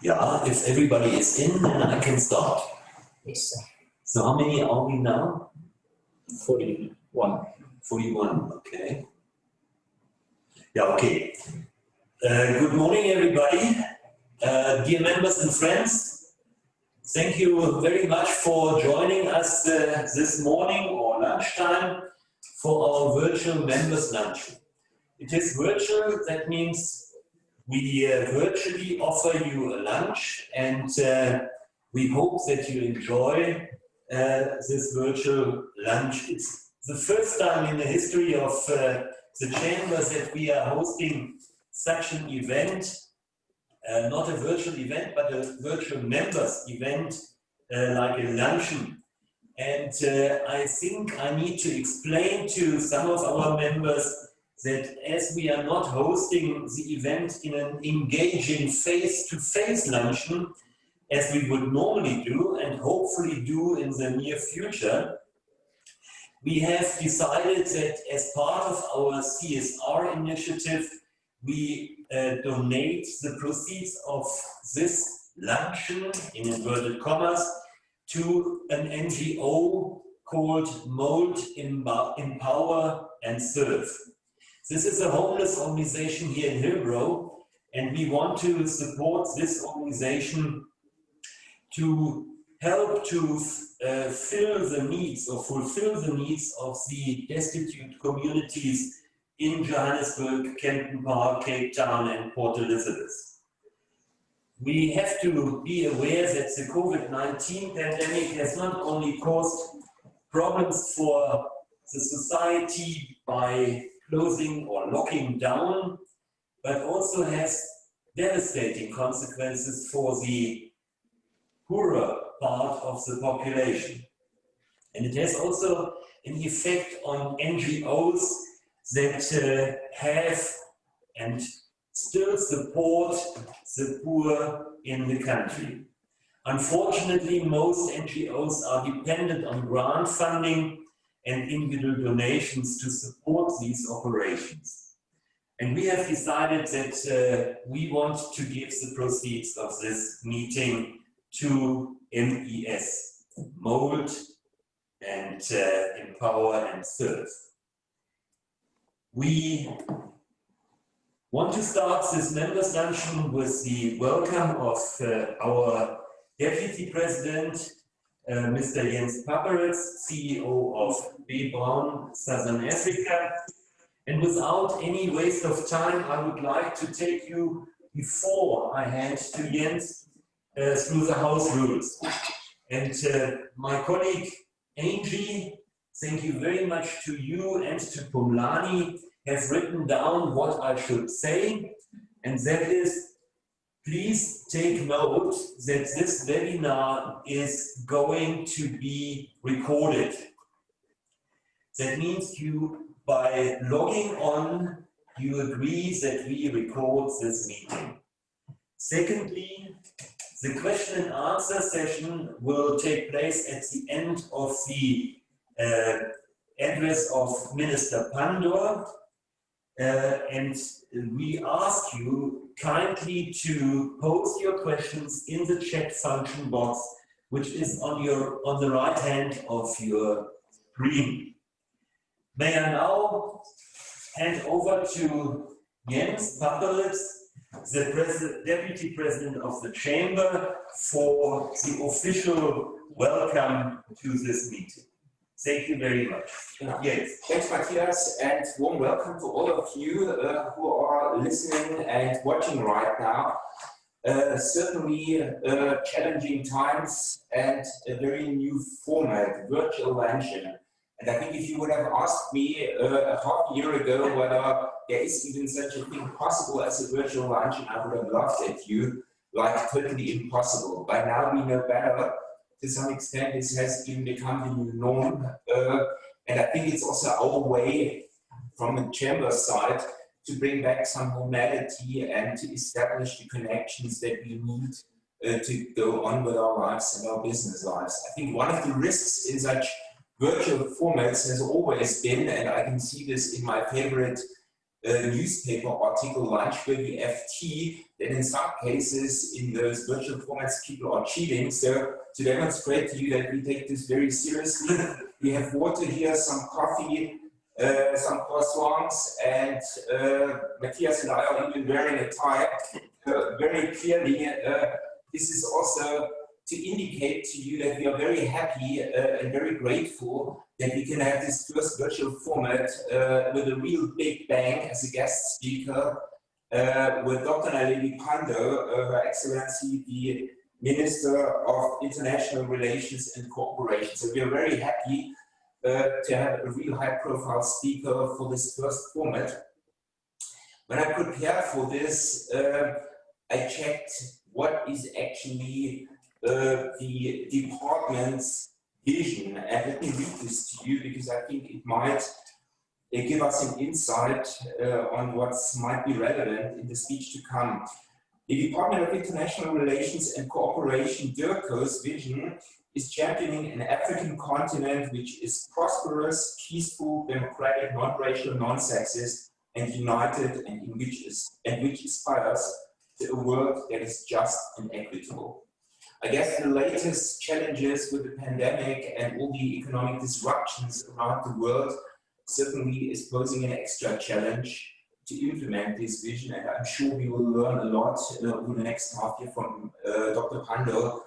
Yeah, if everybody is in, then I can start. Yes, sir. So how many are we now? 41. 41, okay. Yeah, okay. Good morning, everybody. Dear members and friends, thank you very much for joining us this morning or lunchtime for our virtual members lunch. It is virtual, that means we virtually offer you a lunch, and we hope that you enjoy this virtual lunch. It's the first time in the history of the Chambers that we are hosting such an event, not a virtual event, but a virtual members event like a luncheon. And I think I need to explain to some of our members that as we are not hosting the event in an engaging face-to-face luncheon, as we would normally do and hopefully do in the near future, we have decided that as part of our CSR initiative, we donate the proceeds of this luncheon, in inverted commas, to an NGO called Mold, Empower and Serve. This is a homeless organization here in Hillbrow, and we want to support this organization to help to fill the needs or fulfill the needs of the destitute communities in Johannesburg, Kempton Park, Cape Town and Port Elizabeth. We have to be aware that the COVID-19 pandemic has not only caused problems for the society by closing or locking down, but also has devastating consequences for the poorer part of the population. And it has also an effect on NGOs that have and still support the poor in the country. Unfortunately, most NGOs are dependent on grant funding and individual donations to support these operations. And we have decided that we want to give the proceeds of this meeting to MES, Mold and Empower and Serve. We want to start this members luncheon with the welcome of our Deputy President, Mr. Jens Papperitz, CEO of B. Brown Southern Africa. And without any waste of time, I would like to take you before I hand to Jens through the house rules. And my colleague Angie, thank you very much to you and to Pumlani, have written down what I should say, and that is, please take note that this webinar is going to be recorded. That means you, by logging on, you agree that we record this meeting. Secondly, the question and answer session will take place at the end of the address of Minister Pandor. And we ask you kindly to post your questions in the chat function box, which is on the right hand of your screen. May I now hand over to Jens Papperitz, the Deputy President of the Chamber, for the official welcome to this meeting. Thank you very much. Yes. Thanks, Matthias, and warm welcome to all of you who are listening and watching right now. Certainly challenging times and a very new format, virtual luncheon. And I think if you would have asked me a half a year ago whether there is even such a thing possible as a virtual luncheon, I would have laughed at you like totally impossible. By now we know better. To some extent, this has even become the new norm. And I think it's also our way from the chamber side to bring back some normality and to establish the connections that we need to go on with our lives and our business lives. I think one of the risks in such virtual formats has always been, and I can see this in my favorite newspaper article lunch-worthy FT, that in some cases in those virtual formats people are cheating. So to demonstrate to you that we take this very seriously, we have water here, some coffee, some croissants, and Matthias and I are even wearing a tie. Very clearly, this is also to indicate to you that we are very happy and very grateful that we can have this first virtual format with a real big bang as a guest speaker with Dr. Naledi Pandor, Her Excellency, the Minister of International Relations and Cooperation. So we are very happy to have a real high-profile speaker for this first format. When I prepared for this, I checked what is actually the department's vision, and let me read this to you because I think it might give us an insight on what might be relevant in the speech to come. The Department of International Relations and Cooperation, DIRCO's vision is championing an African continent which is prosperous, peaceful, democratic, non-racial, non-sexist, and united, and which aspires to a world that is just and equitable. I guess the latest challenges with the pandemic and all the economic disruptions around the world certainly is posing an extra challenge to implement this vision, and I'm sure we will learn a lot over the next half year from Dr. Pandor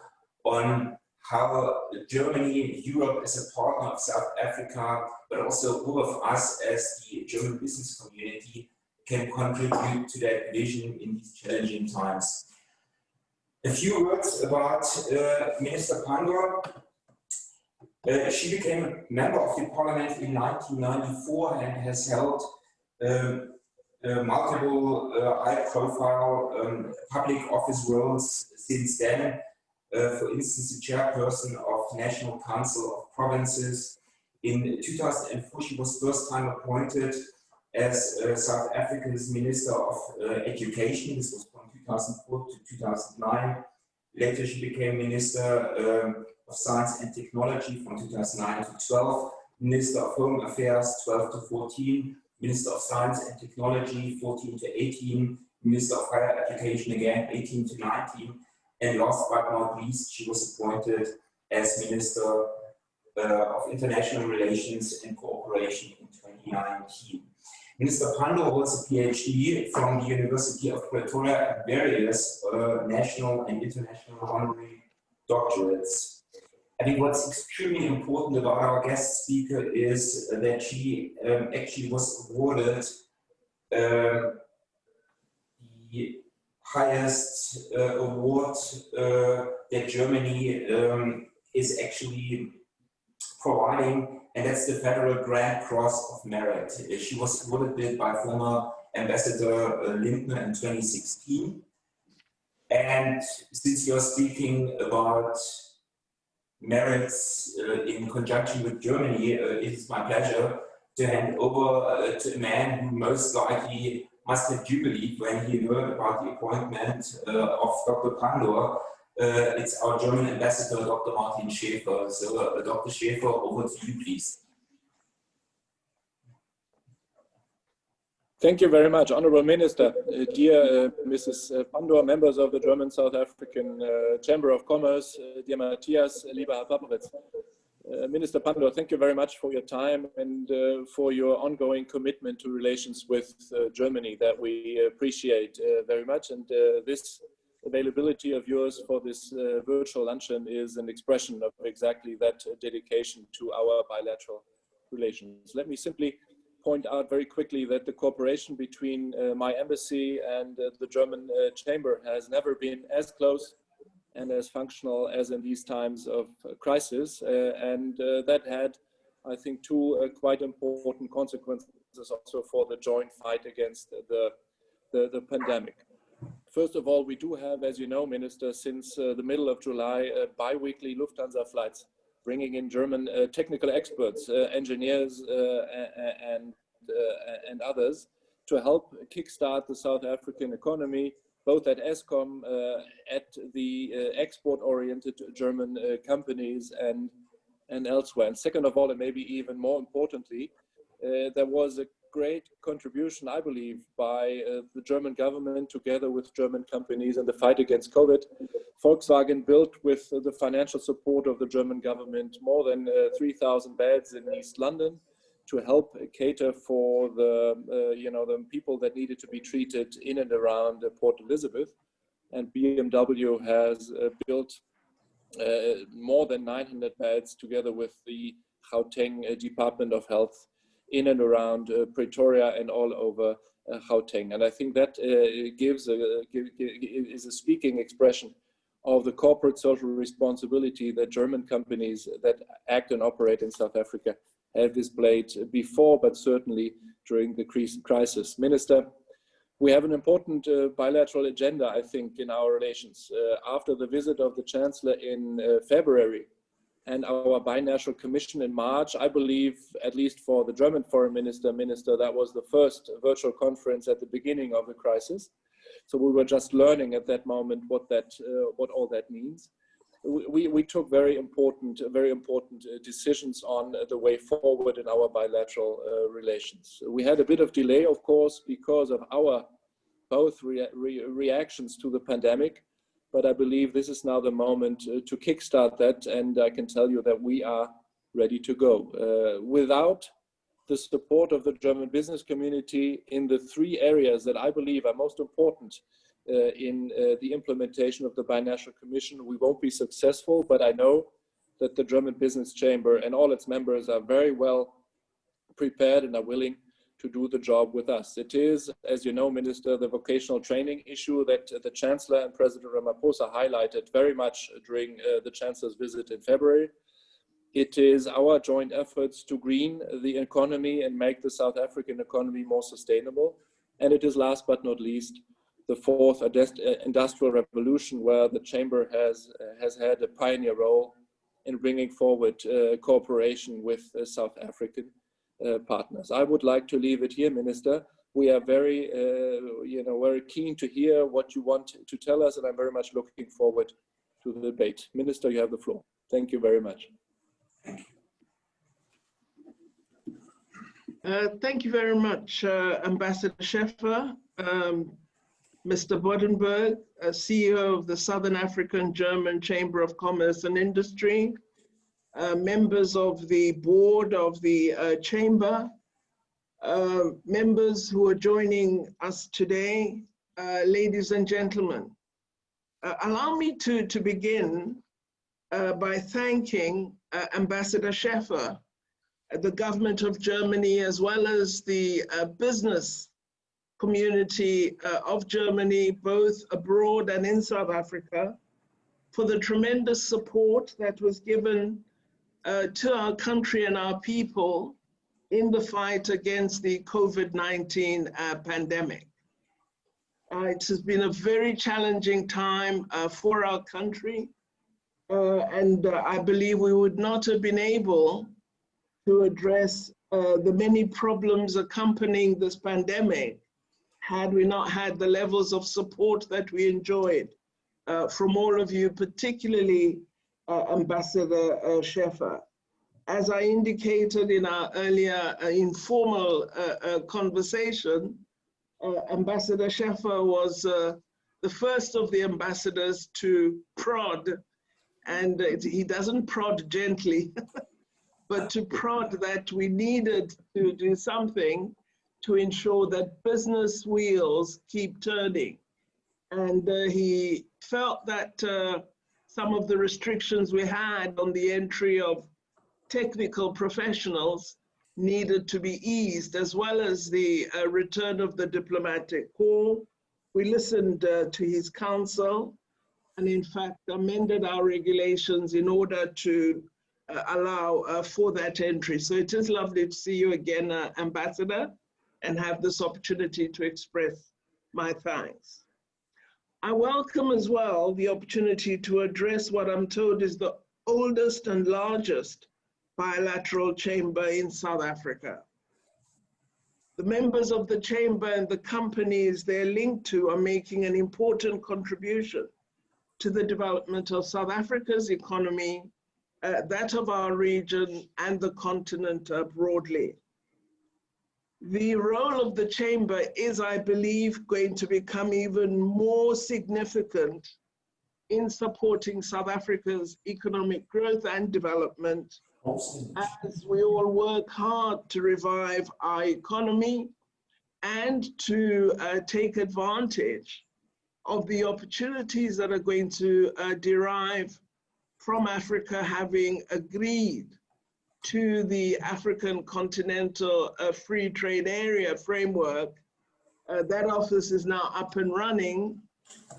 on how Germany, Europe as a partner of South Africa, but also all of us as the German business community can contribute to that vision in these challenging times. A few words about Minister Pandor. She became a member of the parliament in 1994 and has held multiple high-profile public office roles since then. For instance, the chairperson of the National Council of Provinces. In 2004, she was first time appointed as South Africa's Minister of Education. This was from 2004 to 2009. Later, she became Minister of Science and Technology from 2009 to 12, Minister of Home Affairs 12 to 14, Minister of Science and Technology 14 to 18, Minister of Higher Education again 18 to 19, and last but not least, she was appointed as Minister of International Relations and Cooperation in 2019. Minister Pandor holds a PhD from the University of Pretoria and various national and international honorary doctorates. I think what's extremely important about our guest speaker is that she actually was awarded the highest award that Germany is actually providing, and that's the Federal Grand Cross of Merit. She was awarded by former Ambassador Lindner in 2016. And since you're speaking about merits in conjunction with Germany, it is my pleasure to hand over to a man who most likely must have jubilated when he heard about the appointment of Dr. Pandor. It's our German ambassador, Dr. Martin Schäfer. So, Dr. Schäfer, over to you, please. Thank you very much, Honourable Minister. Dear Mrs. Pandor, members of the German-South African Chamber of Commerce, dear Matthias, lieber Herr Papperitz. Minister Pandor, thank you very much for your time and for your ongoing commitment to relations with Germany that we appreciate very much. And this availability of yours for this virtual luncheon is an expression of exactly that dedication to our bilateral relations. Let me simply point out very quickly that the cooperation between my embassy and the German chamber has never been as close and as functional as in these times of crisis. And that had, I think, two quite important consequences also for the joint fight against the pandemic. First of all, we do have, as you know, Minister, since the middle of July, bi-weekly Lufthansa flights bringing in German technical experts, engineers and others to help kickstart the South African economy, both at ESCOM, at the export-oriented German companies and elsewhere. And second of all, and maybe even more importantly, there was a great contribution, I believe, by the German government together with German companies in the fight against COVID. Volkswagen built, with the financial support of the German government, more than 3,000 beds in East London to help cater for the the people that needed to be treated in and around Port Elizabeth. And BMW has built more than 900 beds together with the Gauteng Department of Health in and around Pretoria and all over Gauteng. And I think that is a speaking expression of the corporate social responsibility that German companies that act and operate in South Africa have displayed before, but certainly during the crisis. Minister, we have an important bilateral agenda, I think, in our relations. After the visit of the Chancellor in February and our binational commission in March, I believe, at least for the German foreign minister, that was the first virtual conference at the beginning of the crisis. So we were just learning at that moment what all that means. We took very important decisions on the way forward in our bilateral relations. We had a bit of delay, of course, because of our both reactions to the pandemic, but I believe this is now the moment to kickstart that, and I can tell you that we are ready to go. Without the support of the German business community in the three areas that I believe are most important in the implementation of the binational commission, we won't be successful, but I know that the German Business Chamber and all its members are very well prepared and are willing to do the job with us. It is, as you know, Minister, the vocational training issue that the Chancellor and President Ramaphosa highlighted very much during the Chancellor's visit in February. It is our joint efforts to green the economy and make the South African economy more sustainable. And it is, last but not least, the fourth industrial revolution, where the Chamber has had a pioneer role in bringing forward cooperation with South African partners. I would like to leave it here, Minister. We are very, very keen to hear what you want to tell us, and I'm very much looking forward to the debate. Minister, you have the floor. Thank you very much. Thank you very much, Ambassador Scheffer, Mr. Bodenberg, CEO of the Southern African German Chamber of Commerce and Industry, members of the board of the Chamber, members who are joining us today, ladies and gentlemen. Allow me to begin by thanking Ambassador Scheffer, the government of Germany, as well as the business community of Germany, both abroad and in South Africa, for the tremendous support that was given to our country and our people in the fight against the COVID-19 pandemic. It has been a very challenging time for our country, and I believe we would not have been able to address the many problems accompanying this pandemic had we not had the levels of support that we enjoyed from all of you, particularly Ambassador Scheffer. As I indicated in our earlier informal conversation, Ambassador Scheffer was the first of the ambassadors to prod, and he doesn't prod gently, but to prod that we needed to do something to ensure that business wheels keep turning. And he felt that some of the restrictions we had on the entry of technical professionals needed to be eased, as well as the return of the diplomatic corps. We listened to his counsel and in fact amended our regulations in order to allow for that entry. So it is lovely to see you again, Ambassador, and have this opportunity to express my thanks. I welcome as well the opportunity to address what I'm told is the oldest and largest bilateral chamber in South Africa. The members of the chamber and the companies they're linked to are making an important contribution to the development of South Africa's economy, that of our region and the continent broadly. the role of the Chamber is, I believe, going to become even more significant in supporting South Africa's economic growth and development as we all work hard to revive our economy and to take advantage of the opportunities that are going to derive from Africa having agreed to the African Continental Free Trade Area framework. That office is now up and running,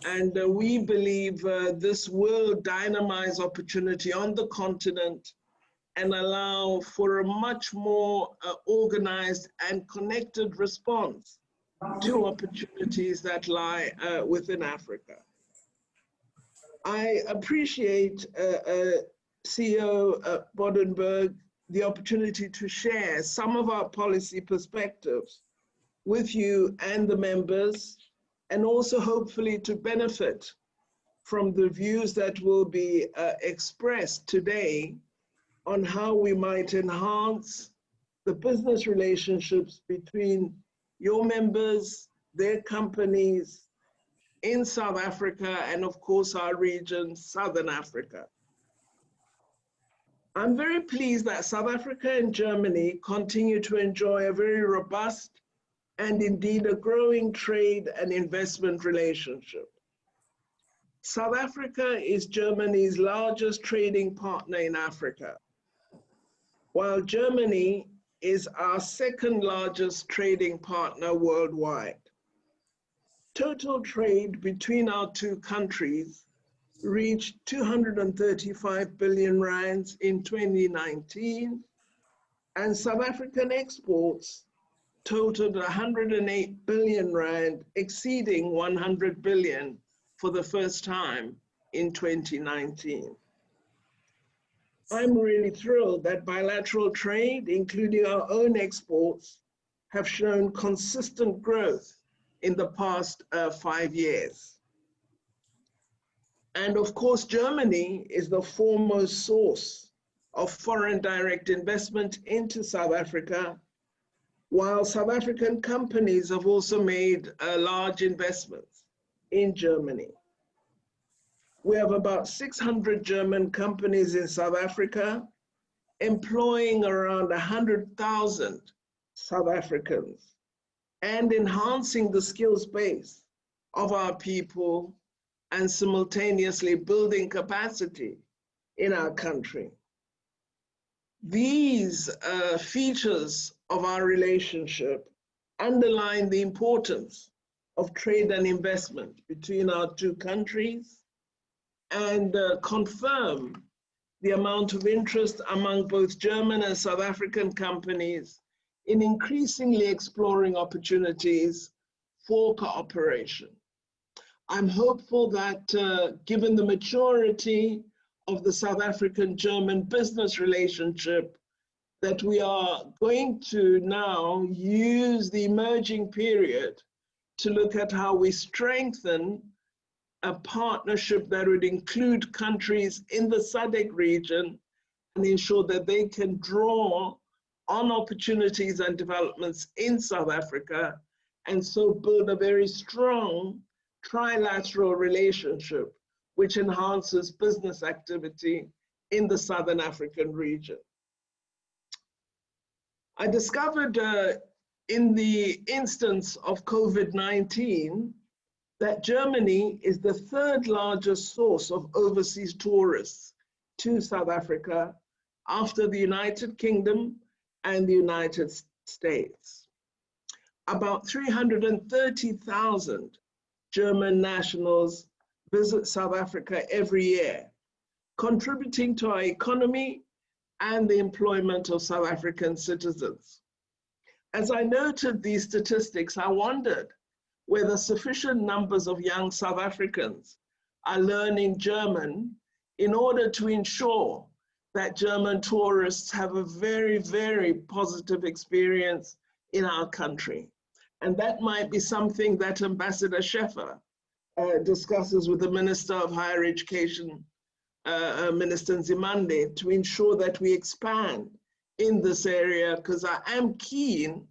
and we believe this will dynamize opportunity on the continent and allow for a much more organized and connected response to opportunities that lie within Africa. I appreciate CEO Bodenberg the opportunity to share some of our policy perspectives with you and the members, and also hopefully to benefit from the views that will be expressed today on how we might enhance the business relationships between your members, their companies in South Africa, and of course our region, Southern Africa. I'm very pleased that South Africa and Germany continue to enjoy a very robust and indeed a growing trade and investment relationship. South Africa is Germany's largest trading partner in Africa, while Germany is our second largest trading partner worldwide. Total trade between our two countries reached 235 billion rands in 2019, and South African exports totaled 108 billion rand, exceeding 100 billion for the first time in 2019. I'm really thrilled that bilateral trade, including our own exports, have shown consistent growth in the past 5 years. And of course, Germany is the foremost source of foreign direct investment into South Africa, while South African companies have also made large investments in Germany. We have about 600 German companies in South Africa, employing around 100,000 South Africans and enhancing the skills base of our people and simultaneously building capacity in our country. These features of our relationship underline the importance of trade and investment between our two countries and confirm the amount of interest among both German and South African companies in increasingly exploring opportunities for cooperation. I'm hopeful that given the maturity of the South African-German business relationship, that we are going to now use the emerging period to look at how we strengthen a partnership that would include countries in the SADC region and ensure that they can draw on opportunities and developments in South Africa, and so build a very strong trilateral relationship which enhances business activity in the Southern African region. I discovered in the instance of COVID-19 that Germany is the third largest source of overseas tourists to South Africa after the United Kingdom and the United States. About 330,000 German nationals visit South Africa every year, contributing to our economy and the employment of South African citizens. As I noted these statistics, I wondered whether sufficient numbers of young South Africans are learning German in order to ensure that German tourists have a very, very positive experience in our country. And that might be something that Ambassador Scheffer discusses with the Minister of Higher Education, Minister Nzimande, to ensure that we expand in this area, because I am keen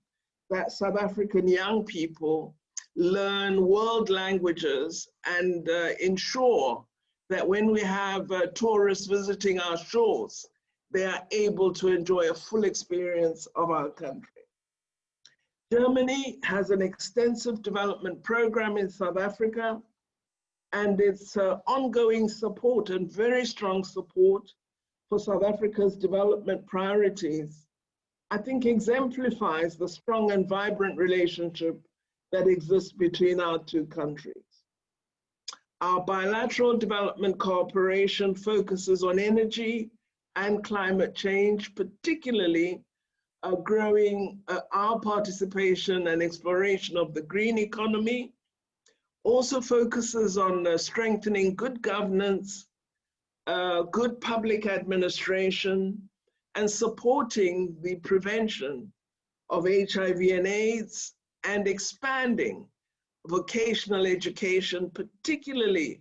that South African young people learn world languages and ensure that when we have tourists visiting our shores, they are able to enjoy a full experience of our country. Germany has an extensive development program in South Africa, and its ongoing support and very strong support for South Africa's development priorities, I think exemplifies the strong and vibrant relationship that exists between our two countries. Our bilateral development cooperation focuses on energy and climate change, particularly growing our participation and exploration of the green economy, also focuses on strengthening good governance, good public administration, and supporting the prevention of HIV and AIDS, and expanding vocational education, particularly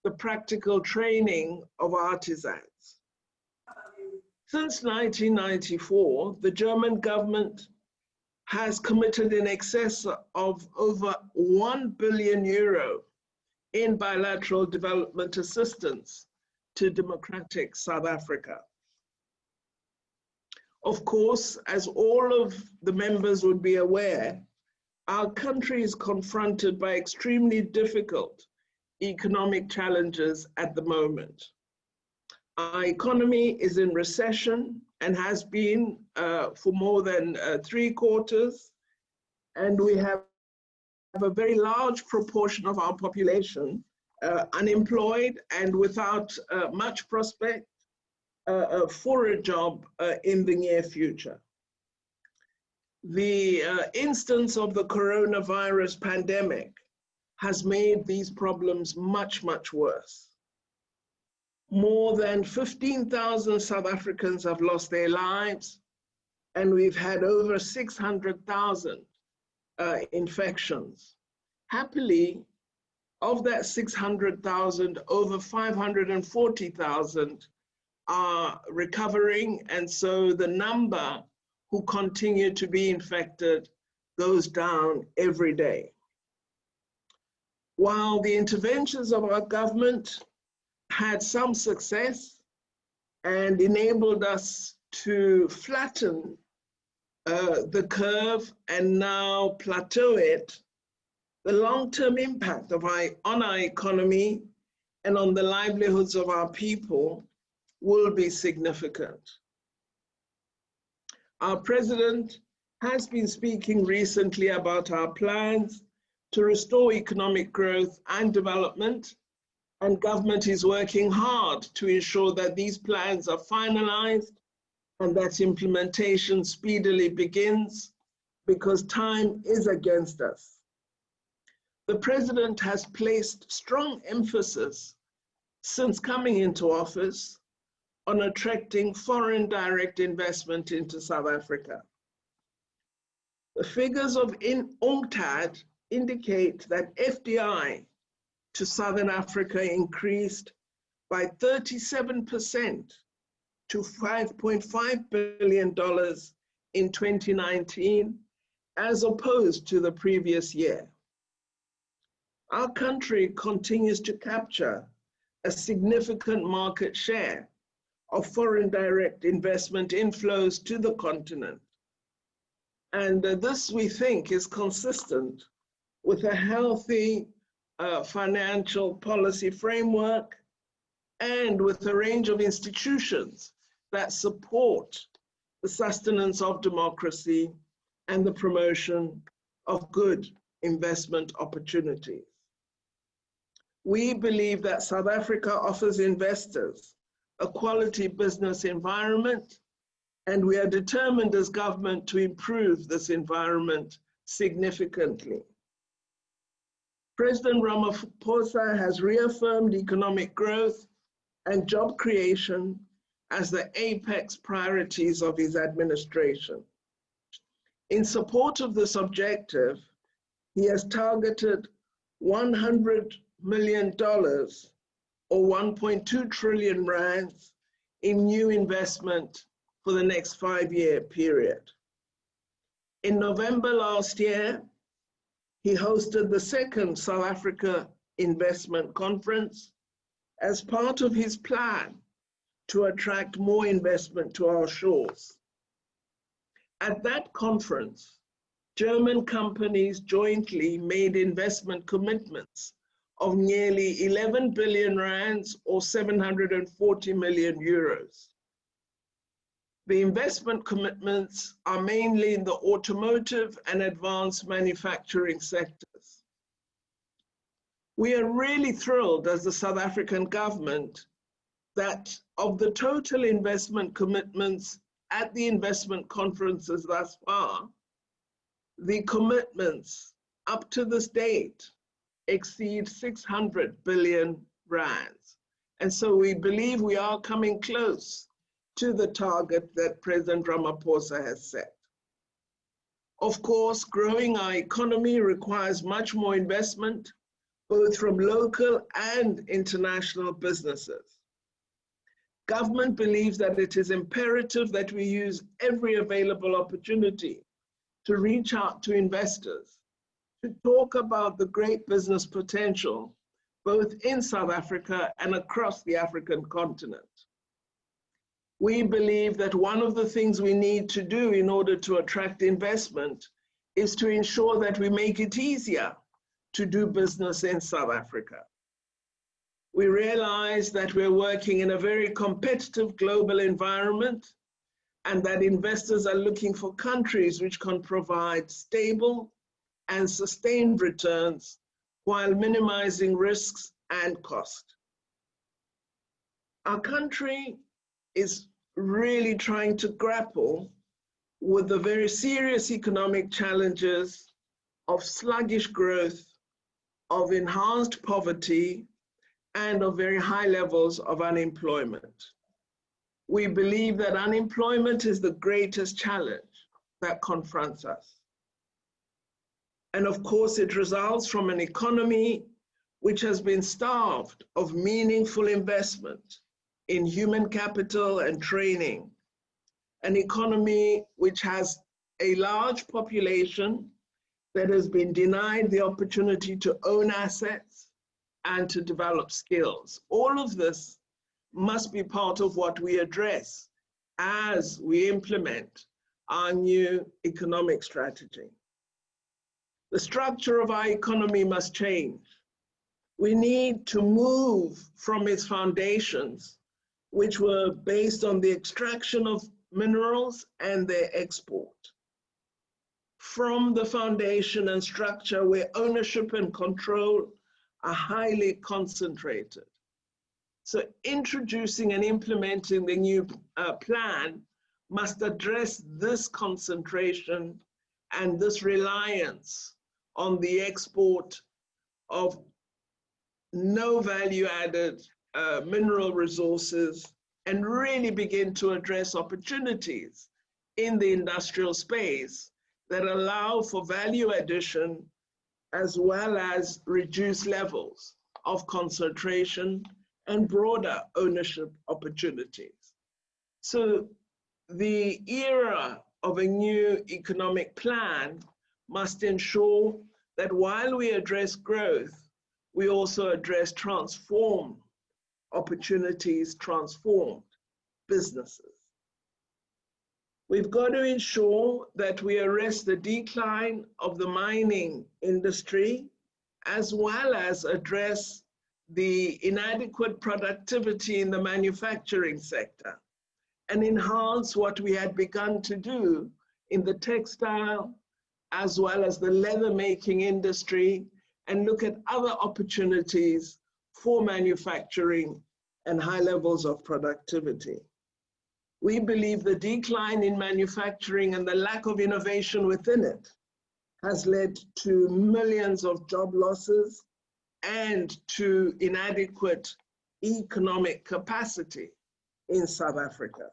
the practical training of artisans. Since 1994, the German government has committed in excess of over 1 billion euro in bilateral development assistance to democratic South Africa. Of course, as all of the members would be aware, our country is confronted by extremely difficult economic challenges at the moment. Our economy is in recession and has been for more than 3 quarters, and we have a very large proportion of our population unemployed and without much prospect for a job in the near future. The instance of the coronavirus pandemic has made these problems much, much worse. More than 15,000 South Africans have lost their lives, and we've had over 600,000 infections. Happily, of that 600,000, over 540,000 are recovering, and so the number who continue to be infected goes down every day. While the interventions of our government had some success and enabled us to flatten the curve and now plateau it, the long-term impact on our economy and on the livelihoods of our people will be significant. Our president has been speaking recently about our plans to restore economic growth and development, and government is working hard to ensure that these plans are finalized and that implementation speedily begins, because time is against us. The president has placed strong emphasis since coming into office on attracting foreign direct investment into South Africa. The figures of UNCTAD indicate that FDI to Southern Africa increased by 37% to $5.5 billion in 2019, as opposed to the previous year. Our country continues to capture a significant market share of foreign direct investment inflows to the continent. And this, we think, is consistent with a healthy financial policy framework and with a range of institutions that support the sustenance of democracy and the promotion of good investment opportunities. We believe that South Africa offers investors a quality business environment, and we are determined as government to improve this environment significantly. President Ramaphosa has reaffirmed economic growth and job creation as the apex priorities of his administration. In support of this objective, he has targeted $100 million or 1.2 trillion rands in new investment for the next 5-year period. In November last year, he hosted the second South Africa Investment Conference as part of his plan to attract more investment to our shores. At that conference, German companies jointly made investment commitments of nearly 11 billion rands or 740 million euros. The investment commitments are mainly in the automotive and advanced manufacturing sectors. We are really thrilled as the South African government that of the total investment commitments at the investment conferences thus far, the commitments up to this date exceed 600 billion rands. And so we believe we are coming close to the target that President Ramaphosa has set. Of course, growing our economy requires much more investment, both from local and international businesses. Government believes that it is imperative that we use every available opportunity to reach out to investors, to talk about the great business potential, both in South Africa and across the African continent. We believe that one of the things we need to do in order to attract investment is to ensure that we make it easier to do business in South Africa. We realize that we're working in a very competitive global environment and that investors are looking for countries which can provide stable and sustained returns while minimizing risks and cost. Our country is really trying to grapple with the very serious economic challenges of sluggish growth, of enhanced poverty, and of very high levels of unemployment. We believe that unemployment is the greatest challenge that confronts us. And of course, it results from an economy which has been starved of meaningful investment in human capital and training, an economy which has a large population that has been denied the opportunity to own assets and to develop skills. All of this must be part of what we address as we implement our new economic strategy. The structure of our economy must change. We need to move from its foundations, which were based on the extraction of minerals and their export, from the foundation and structure where ownership and control are highly concentrated. So introducing and implementing the new plan must address this concentration and this reliance on the export of no value added mineral resources and really begin to address opportunities in the industrial space that allow for value addition as well as reduced levels of concentration and broader ownership opportunities. So the era of a new economic plan must ensure that while we address growth, we also address transformed opportunities, transformed businesses. We've got to ensure that we arrest the decline of the mining industry, as well as address the inadequate productivity in the manufacturing sector, and enhance what we had begun to do in the textile, as well as the leather making industry, and look at other opportunities for manufacturing and high levels of productivity. We believe the decline in manufacturing and the lack of innovation within it has led to millions of job losses and to inadequate economic capacity in South Africa.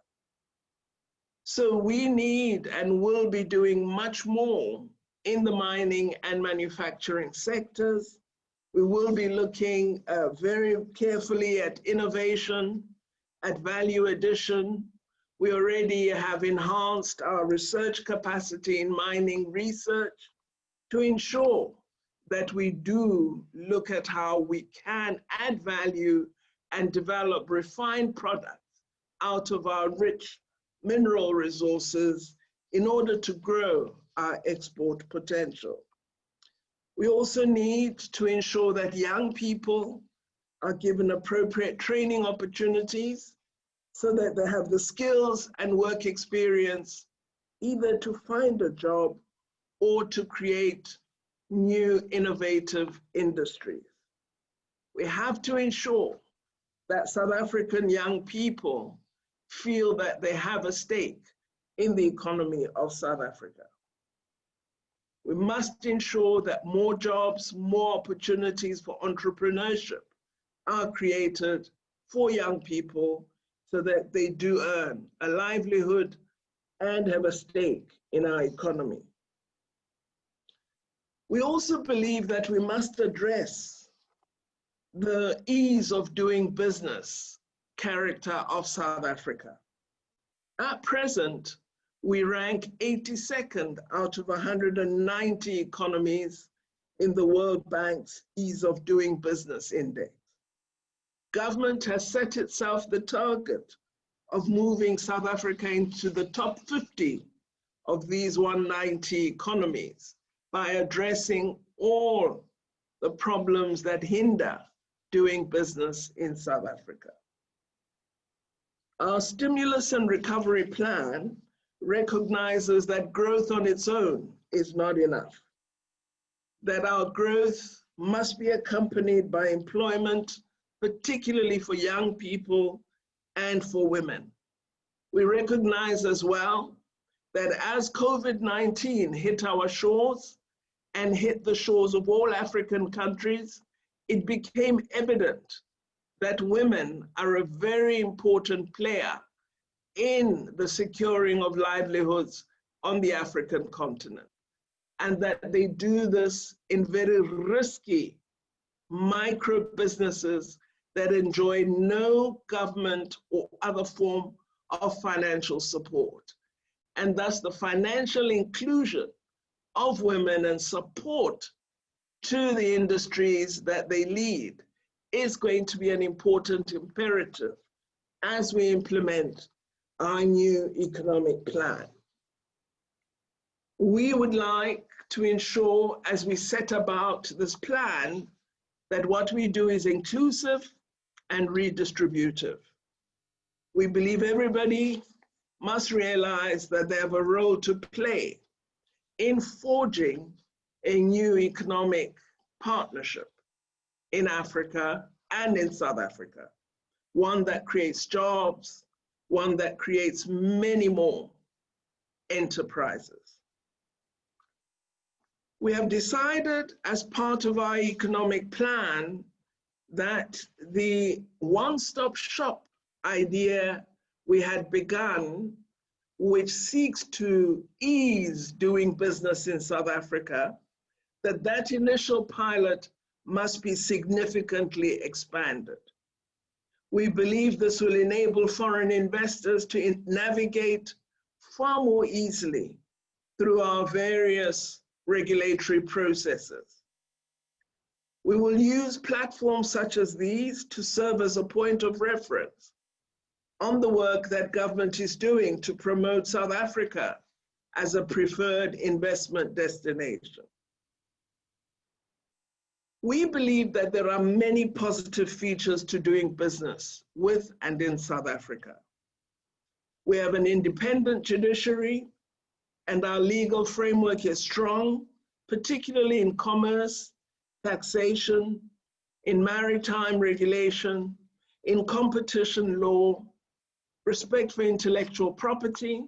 So we need and will be doing much more in the mining and manufacturing sectors. We will be looking very carefully at innovation, at value addition. We already have enhanced our research capacity in mining research to ensure that we do look at how we can add value and develop refined products out of our rich mineral resources in order to grow our export potential. We also need to ensure that young people are given appropriate training opportunities so that they have the skills and work experience either to find a job or to create new innovative industries. We have to ensure that South African young people feel that they have a stake in the economy of South Africa. We must ensure that more jobs, more opportunities for entrepreneurship are created for young people so that they do earn a livelihood and have a stake in our economy. We also believe that we must address the ease of doing business character of South Africa. At present, we rank 82nd out of 190 economies in the World Bank's Ease of Doing Business Index. Government has set itself the target of moving South Africa into the top 50 of these 190 economies by addressing all the problems that hinder doing business in South Africa. Our stimulus and recovery plan recognizes that growth on its own is not enough, that our growth must be accompanied by employment, particularly for young people and for women. We recognize as well that as COVID-19 hit our shores and hit the shores of all African countries, it became evident that women are a very important player in the securing of livelihoods on the African continent, and that they do this in very risky micro businesses that enjoy no government or other form of financial support. And thus the financial inclusion of women and support to the industries that they lead is going to be an important imperative as we implement our new economic plan. We would like to ensure, as we set about this plan, that what we do is inclusive and redistributive. We believe everybody must realize that they have a role to play in forging a new economic partnership in Africa and in South Africa, one that creates jobs, one that creates many more enterprises. We have decided as part of our economic plan that the one-stop shop idea we had begun, which seeks to ease doing business in South Africa, that initial pilot must be significantly expanded. We believe this will enable foreign investors to navigate far more easily through our various regulatory processes. We will use platforms such as these to serve as a point of reference on the work that government is doing to promote South Africa as a preferred investment destination. We believe that there are many positive features to doing business with and in South Africa. We have an independent judiciary, and our legal framework is strong, particularly in commerce, taxation, in maritime regulation, in competition law, respect for intellectual property,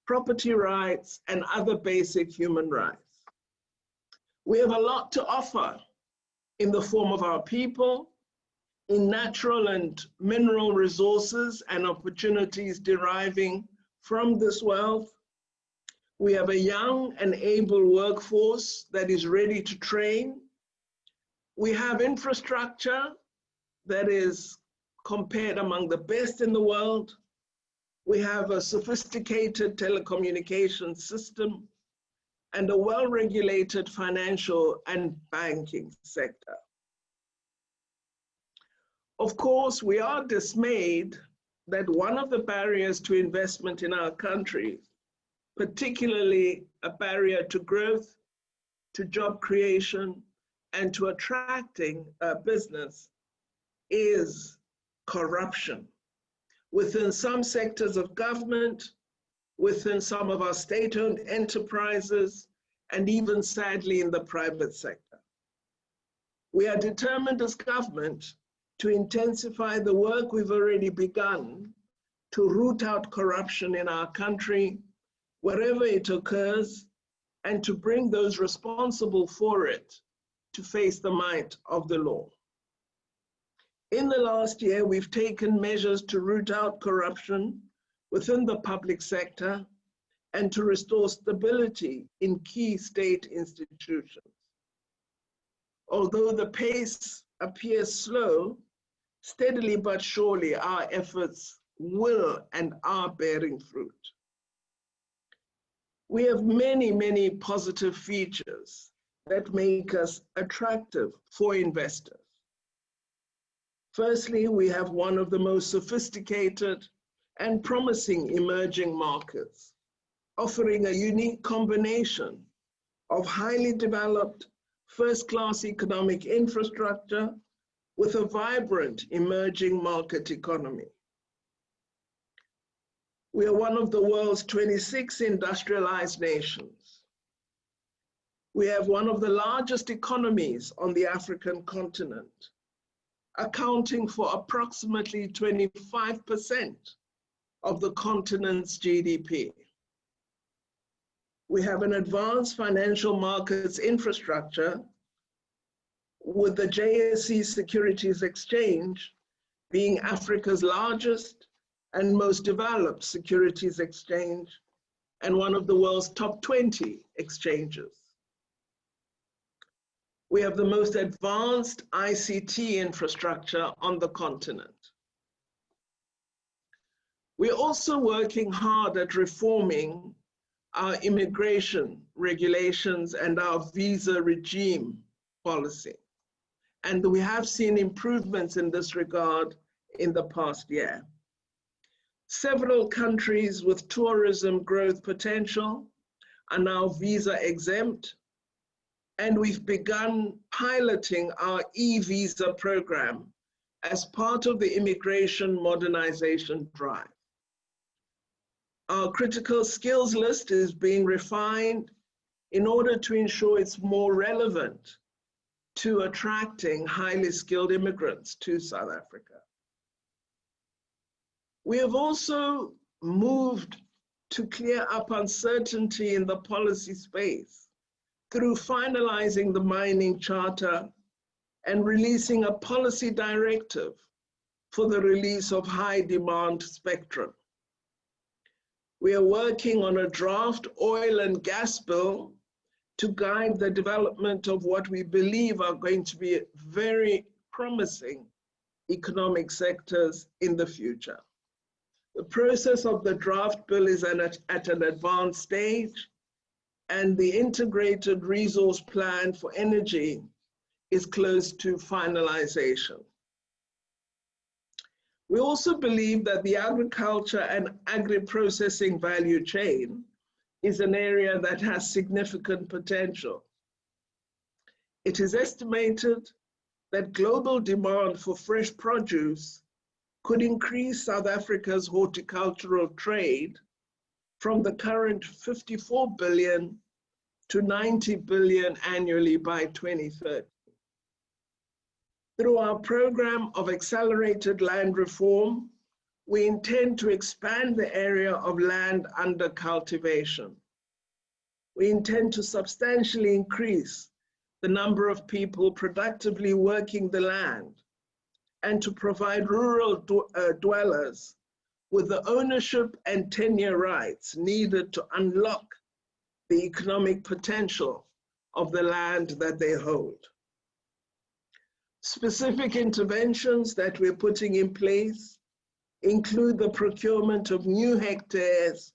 property rights, and other basic human rights. We have a lot to offer in the form of our people, in natural and mineral resources and opportunities deriving from this wealth. We have a young and able workforce that is ready to train. We have infrastructure that is compared among the best in the world. We have a sophisticated telecommunications system and a well-regulated financial and banking sector. Of course, we are dismayed that one of the barriers to investment in our country, particularly a barrier to growth, to job creation, and to attracting business, is corruption within some sectors of government, within some of our state-owned enterprises, and even sadly in the private sector. We are determined as government to intensify the work we've already begun to root out corruption in our country, wherever it occurs, and to bring those responsible for it to face the might of the law. In the last year, we've taken measures to root out corruption within the public sector and to restore stability in key state institutions. Although the pace appears slow, steadily but surely our efforts will and are bearing fruit. We have many, many positive features that make us attractive for investors. Firstly, we have one of the most sophisticated and promising emerging markets, offering a unique combination of highly developed first-class economic infrastructure with a vibrant emerging market economy. We are one of the world's 26 industrialized nations. We have one of the largest economies on the African continent, accounting for approximately 25% of the continent's GDP. We have an advanced financial markets infrastructure, with the JSE Securities Exchange being Africa's largest and most developed securities exchange and one of the world's top 20 exchanges. We have the most advanced ICT infrastructure on the continent. We're also working hard at reforming our immigration regulations and our visa regime policy. And we have seen improvements in this regard in the past year. Several countries with tourism growth potential are now visa exempt, and we've begun piloting our e-visa program as part of the immigration modernization drive. Our critical skills list is being refined in order to ensure it's more relevant to attracting highly skilled immigrants to South Africa. We have also moved to clear up uncertainty in the policy space through finalizing the mining charter and releasing a policy directive for the release of high demand spectrum. We are working on a draft oil and gas bill to guide the development of what we believe are going to be very promising economic sectors in the future. The process of the draft bill is at an advanced stage, and the integrated resource plan for energy is close to finalization. We also believe that the agriculture and agri-processing value chain is an area that has significant potential. It is estimated that global demand for fresh produce could increase South Africa's horticultural trade from the current 54 billion to 90 billion annually by 2030. Through our program of accelerated land reform, we intend to expand the area of land under cultivation. We intend to substantially increase the number of people productively working the land and to provide rural dwellers with the ownership and tenure rights needed to unlock the economic potential of the land that they hold. Specific interventions that we're putting in place include the procurement of new hectares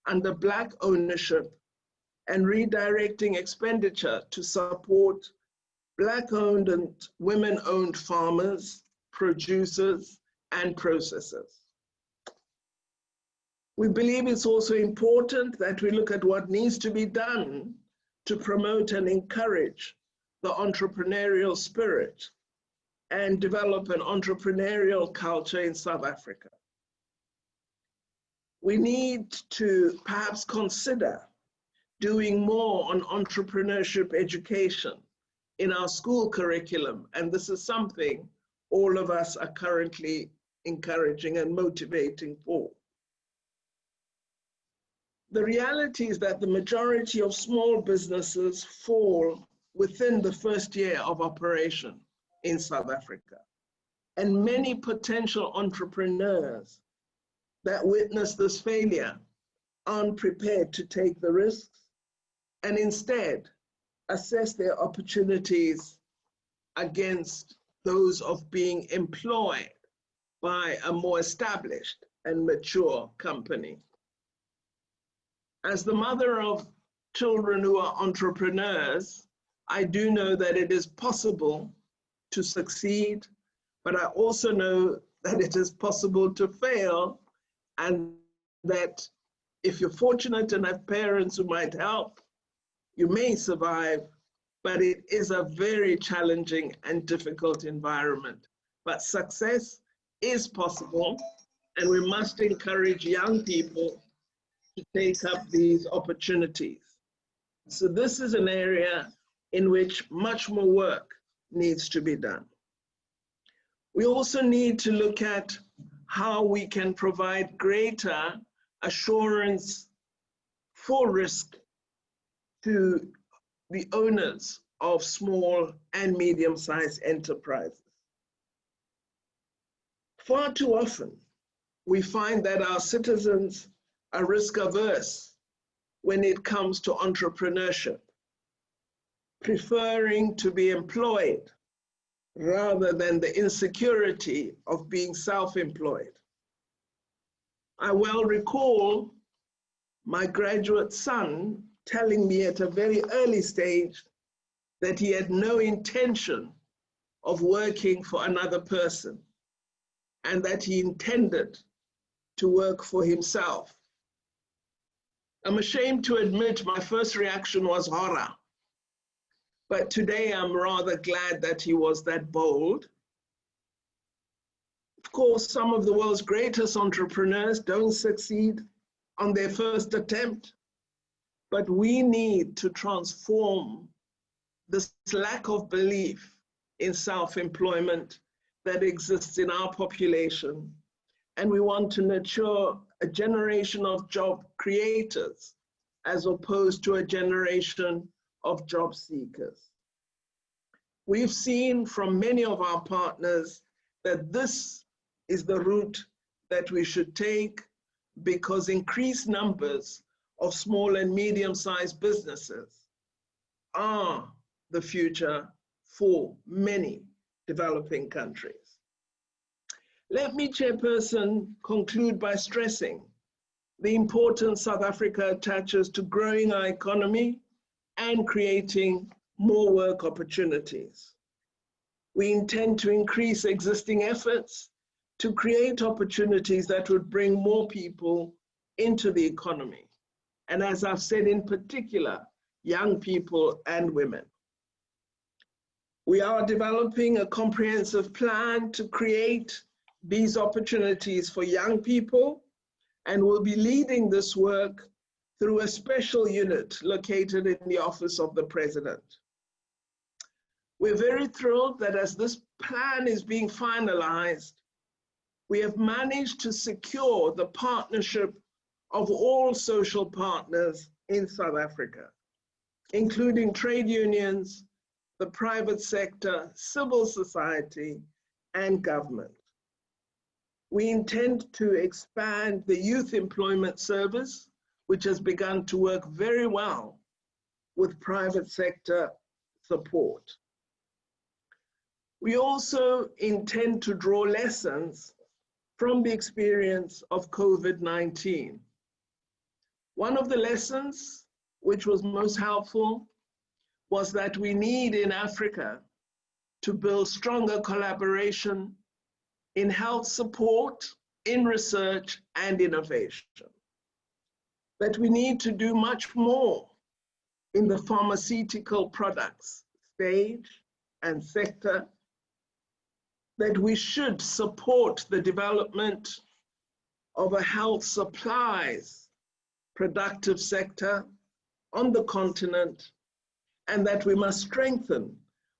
under Black ownership and redirecting expenditure to support Black-owned and women-owned farmers, producers, and processors. We believe it's also important that we look at what needs to be done to promote and encourage the entrepreneurial spirit and develop an entrepreneurial culture in South Africa. We need to perhaps consider doing more on entrepreneurship education in our school curriculum, and this is something all of us are currently encouraging and motivating for. The reality is that the majority of small businesses fall within the first year of operation in South Africa, and many potential entrepreneurs that witness this failure aren't prepared to take the risks and instead assess their opportunities against those of being employed by a more established and mature company. As the mother of children who are entrepreneurs, I do know that it is possible to succeed, but I also know that it is possible to fail, and that if you're fortunate and have parents who might help, you may survive, but it is a very challenging and difficult environment. But success is possible, and we must encourage young people to take up these opportunities. So this is an area in which much more work needs to be done. We also need to look at how we can provide greater assurance for risk to the owners of small and medium-sized enterprises. Far too often, we find that our citizens are risk-averse when it comes to entrepreneurship, preferring to be employed rather than the insecurity of being self-employed. I well recall my graduate son telling me at a very early stage that he had no intention of working for another person and that he intended to work for himself. I'm ashamed to admit my first reaction was horror, but today I'm rather glad that he was that bold. Of course, some of the world's greatest entrepreneurs don't succeed on their first attempt, but we need to transform this lack of belief in self-employment that exists in our population. And we want to nurture a generation of job creators as opposed to a generation of job seekers. We've seen from many of our partners that this is the route that we should take, because increased numbers of small and medium-sized businesses are the future for many developing countries. Let me, Chairperson, conclude by stressing the importance South Africa attaches to growing our economy and creating more work opportunities. We intend to increase existing efforts to create opportunities that would bring more people into the economy. And as I've said, in particular, young people and women. We are developing a comprehensive plan to create these opportunities for young people, and will be leading this work through a special unit located in the Office of the President. We're very thrilled that as this plan is being finalized, we have managed to secure the partnership of all social partners in South Africa, including trade unions, the private sector, civil society, and government. We intend to expand the Youth Employment Service, which has begun to work very well with private sector support. We also intend to draw lessons from the experience of COVID-19. One of the lessons which was most helpful was that we need in Africa to build stronger collaboration in health support, in research and innovation. That we need to do much more in the pharmaceutical products stage and sector, that we should support the development of a health supplies productive sector on the continent, and that we must strengthen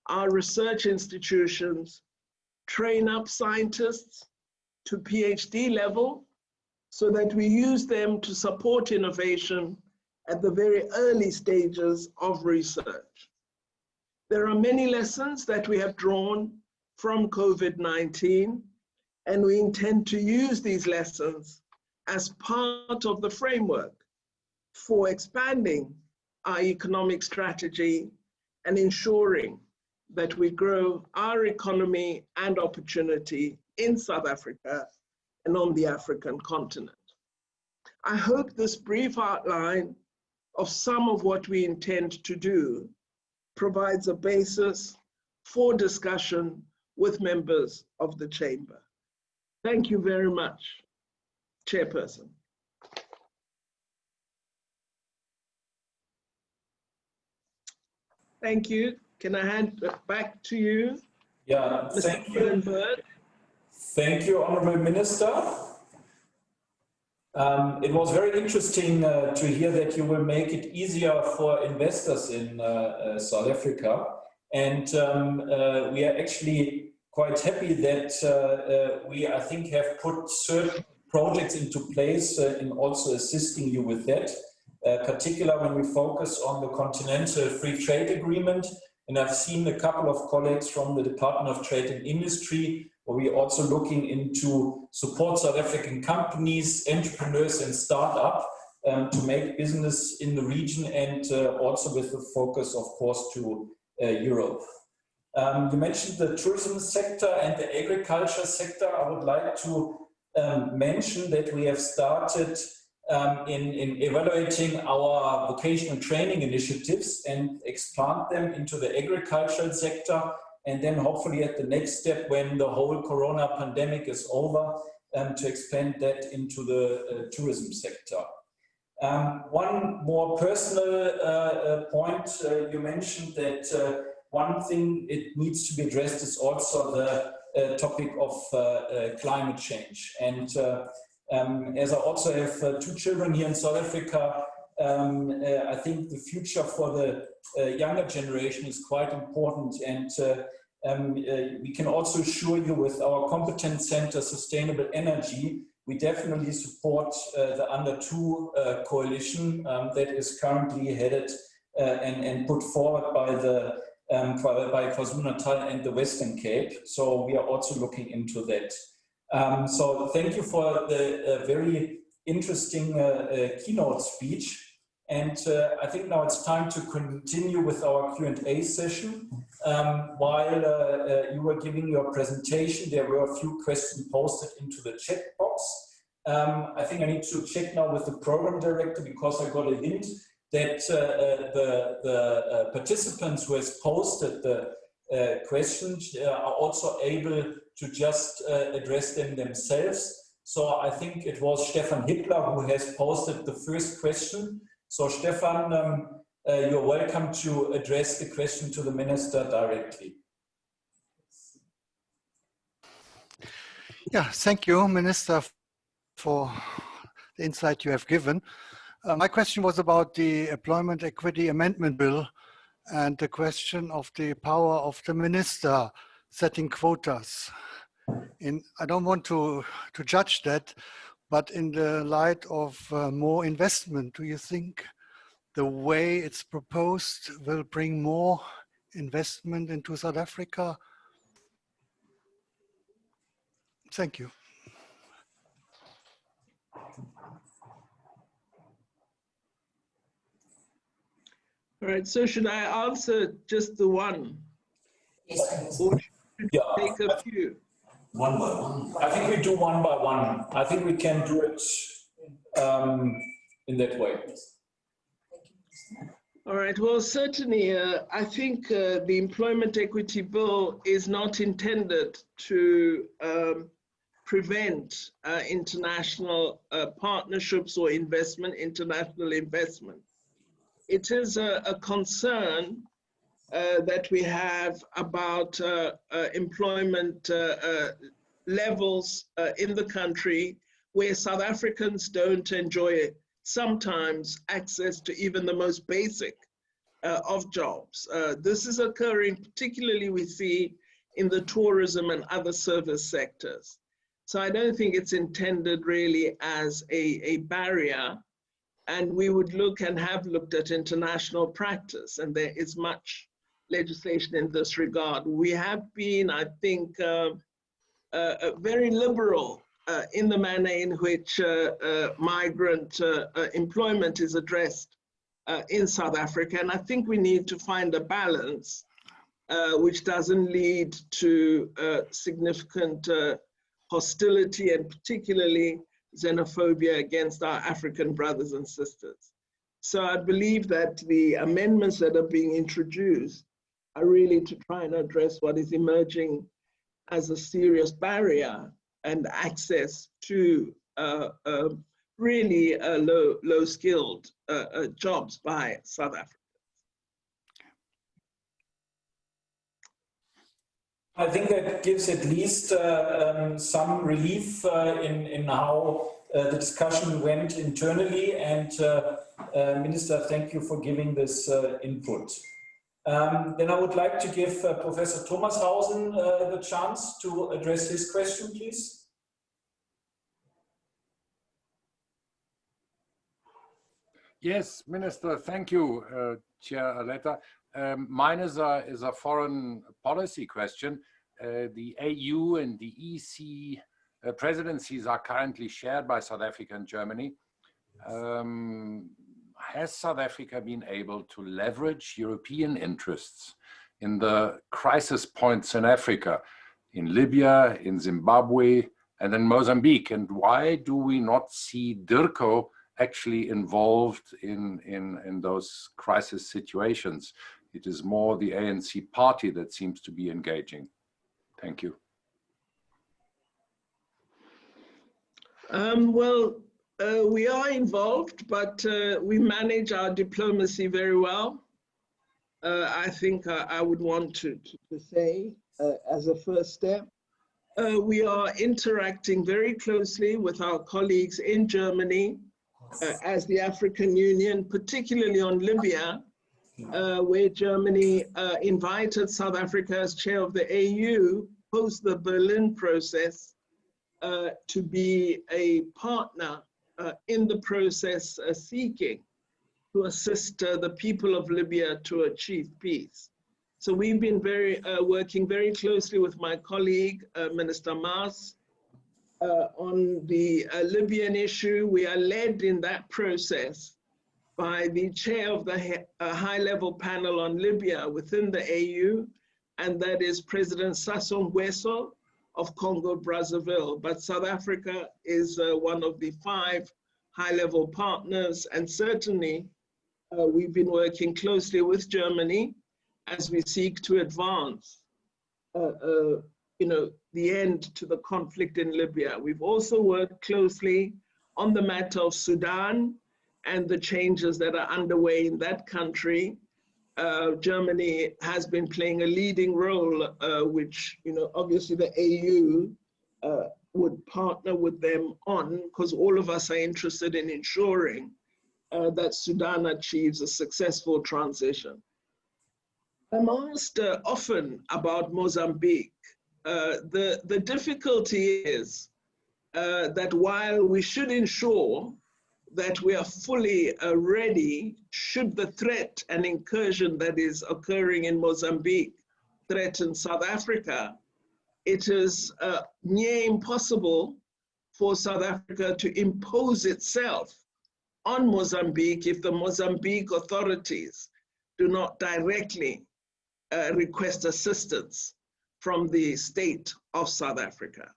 our research institutions, train up scientists to PhD level so that we use them to support innovation at the very early stages of research. There are many lessons that we have drawn from COVID-19, and we intend to use these lessons as part of the framework for expanding our economic strategy and ensuring that we grow our economy and opportunity in South Africa and on the African continent. I hope this brief outline of some of what we intend to do provides a basis for discussion with members of the Chamber. Thank you very much, Chairperson. Thank you. Can I hand it back to you? Yeah, thank you. Thank you, Honourable Minister. It was very interesting to hear that you will make it easier for investors in South Africa. And we are actually quite happy that we, I think, have put certain projects into place in also assisting you with that, particularly when we focus on the Continental Free Trade Agreement. And I've seen a couple of colleagues from the Department of Trade and Industry, where we're also looking into support South African companies, entrepreneurs and startups to make business in the region, and also with the focus, of course, to Europe. You mentioned the tourism sector and the agriculture sector. I would like to mention that we have started in evaluating our vocational training initiatives and expand them into the agricultural sector, and then hopefully at the next step, when the whole corona pandemic is over, to expand that into the tourism sector. One more personal point, you mentioned that one thing it needs to be addressed is also the topic of climate change. And as I also have 2 children here in South Africa, I think the future for the younger generation is quite important, and we can also assure you with our Competence Center Sustainable Energy, we definitely support the Under 2 coalition that is currently headed and put forward by the by KwaZulu-Natal and the Western Cape. So we are also looking into that. So thank you for the very interesting keynote speech. And I think now it's time to continue with our Q&A session. While you were giving your presentation, there were a few questions posted into the chat box. I think I need to check now with the program director, because I got a hint that the participants who has posted the questions are also able to just address them themselves. So I think it was Stefan Hitler who has posted the first question. So Stefan, you're welcome to address the question to the Minister directly. Yeah, thank you, Minister, for the insight you have given. My question was about the Employment Equity Amendment Bill and the question of the power of the Minister setting quotas. I don't want to judge that, but in the light of more investment, do you think the way it's proposed will bring more investment into South Africa? Thank you. All right, so should I answer just the one? Yes. Or should I take a few? One by one. I think we do one by one. I think we can do it in that way. All right, well, certainly, I think the Employment Equity Bill is not intended to prevent international partnerships or international investment. It is a concern that we have about employment levels in the country where South Africans don't enjoy sometimes access to even the most basic of jobs. This is occurring, particularly we see in the tourism and other service sectors. So I don't think it's intended really as a barrier, and we would look and have looked at international practice, and there is much legislation in this regard. We have been, I think, very liberal in the manner in which migrant employment is addressed in South Africa. And I think we need to find a balance which doesn't lead to significant hostility and particularly xenophobia against our African brothers and sisters. So I believe that the amendments that are being introduced are really to try and address what is emerging as a serious barrier and access to really low-skilled jobs by South Africa. I think that gives at least some relief in how the discussion went internally. And Minister, thank you for giving this input. Then I would like to give Professor Thomasshausen the chance to address his question, please. Yes, Minister, thank you, Chair Aletta. Mine is a foreign policy question. The AU and the EC presidencies are currently shared by South Africa and Germany. Has South Africa been able to leverage European interests in the crisis points in Africa, in Libya, in Zimbabwe, and in Mozambique? And why do we not see DIRCO actually involved in those crisis situations? It is more the ANC party that seems to be engaging. Thank you. We are involved, but we manage our diplomacy very well. I think I would want to say, as a first step, we are interacting very closely with our colleagues in Germany as the African Union, particularly on Libya, where Germany invited South Africa as chair of the AU post the Berlin process to be a partner in the process seeking to assist the people of Libya to achieve peace. So we've been working very closely with my colleague, Minister Maas, on the Libyan issue. We are led in that process by the chair of the high-level panel on Libya within the AU, and that is President Sassou Nguesso of Congo-Brazzaville. But South Africa is one of the 5 high-level partners, and certainly we've been working closely with Germany as we seek to advance the end to the conflict in Libya. We've also worked closely on the matter of Sudan and the changes that are underway in that country. Germany has been playing a leading role, which, obviously the AU would partner with them on, because all of us are interested in ensuring that Sudan achieves a successful transition. I'm asked often about Mozambique. The difficulty is that while we should ensure that we are fully ready should the threat and incursion that is occurring in Mozambique threaten South Africa, it is near impossible for South Africa to impose itself on Mozambique if the Mozambique authorities do not directly request assistance from the state of South Africa.